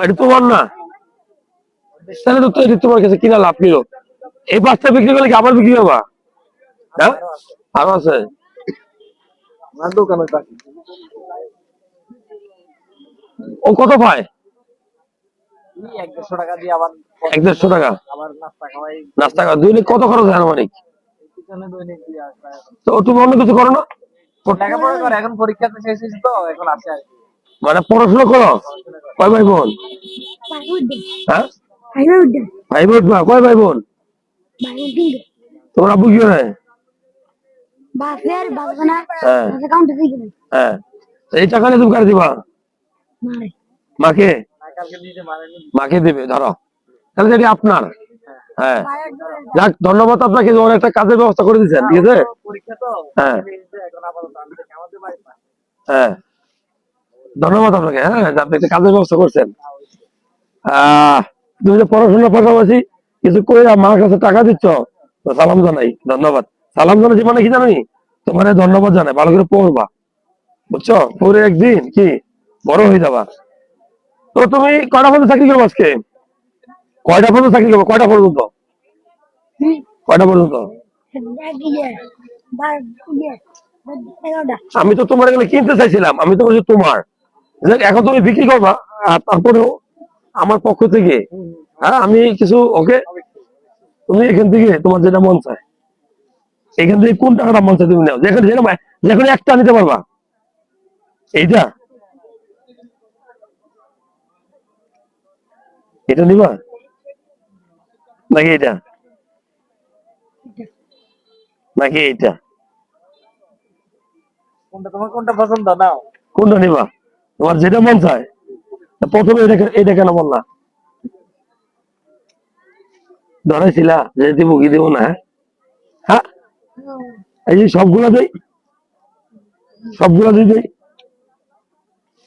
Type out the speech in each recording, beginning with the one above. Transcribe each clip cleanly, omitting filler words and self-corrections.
এটা তোমার না, তাহলে তো এটা তোমার কাছে কিনা লাভ নিল। এই 5টা বিক্রি করলে কি আবার বিক্রি হবা? হ্যাঁ, আরো আছে। ও কত পায়? 1-150 টাকা দিয়ে আবার 1-150 টাকা আবার নাস্তা খাওয়াই। নাস্তা করা দৈনিক কত খরচ হয় আনুমানিক? পিছনে দৈনিক 2 আসবে। তো তুমি অন্য কিছু করো না? লেখাপড়া করে, এখন পরীক্ষাতে শেষ হয়েছে তো এখন আছে আর কি। মানে পড়াশোনা করো? কয় ভাই বোন? হ্যাঁ, ভাই বোন কয় ভাই বোন? তোমার আব্বু কি করে? হ্যাঁ হ্যাঁ, এই টাকা নিয়ে তুমি কারে দিবা? মাকে? কালকে নিজে মারেনি। মাকে দিবে, ধরো তাহলে সেটি আপনার। হ্যাঁ, যাক ধন্যবাদ আপনাকে, যে একটা কাজের ব্যবস্থা করে দিচ্ছেন, ঠিক আছে। পরীক্ষা তো হ্যাঁ এখন আপাতত আমাদের বাড়িতে না। হ্যাঁ, ধন্যবাদ আপনাকে। হ্যাঁ, যে আপনি একটা কাজের ব্যবস্থা করছেন। তুমি যে পড়াশোনার পাশাপাশি কিছু করে আমার কাছে টাকা দিচ্ছ, তো সালাম জানাই, ধন্যবাদ। সালাম জানাচ্ছি মানে কি জানি, তোমার ধন্যবাদ জানাই। ভালো করে পড়বা, বুঝছো, পরে একদিন কি বড় হয়ে যাবা। তো তুমি কয়টা পর্যন্ত চাকরি করবো আজকে? কয়টা পর্যন্ত চাকরি করবো? কয়টা পর্যন্ত? কয়টা পর্যন্ত? আমি তো তোমার এখানে কিনতে চাইছিলাম, আমি তো বলছি তোমার। এখন তুমি বিক্রি করবা, আর তারপরেও আমার পক্ষ থেকে হ্যাঁ আমি কিছু, ওকে, তুমি এখান থেকে তোমার যেটা মন চায়, এখান থেকে কোন টাকাটা মন চায় তুমি নাও, যেখানে যেখানে একটা নিতে পারবা। এইটা, এটা নিবা নাকি এটা, নাকি এইটা? কোনটা তোমার কোনটা পছন্দ নাও? কোনটা নিবা? তোমার যেটা মন চায়। প্রথমে এটা কেন বললা? ধরাইছিলা যে দিব কি দিব না? হ্যাঁ, এই যে সবগুলা দেই, সবগুলা দিই,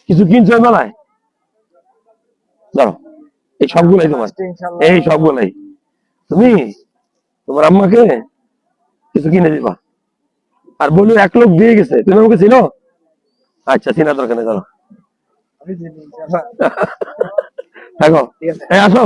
কিছু কিনছো মেলায়? দাঁড়ো, এই সবগুলাই তোমার, এই সবগুলাই তুমি তোমার আম্মাকে কিছু কিনে দিবা। আর বলি 1 লোক দিয়ে গেছে, তুমি আমাকে চিনো? আচ্ছা, চিনা দরকার নেই, দাঁড়ো। আমি চিনি ইনশাআল্লাহ। দেখো, এই আসো।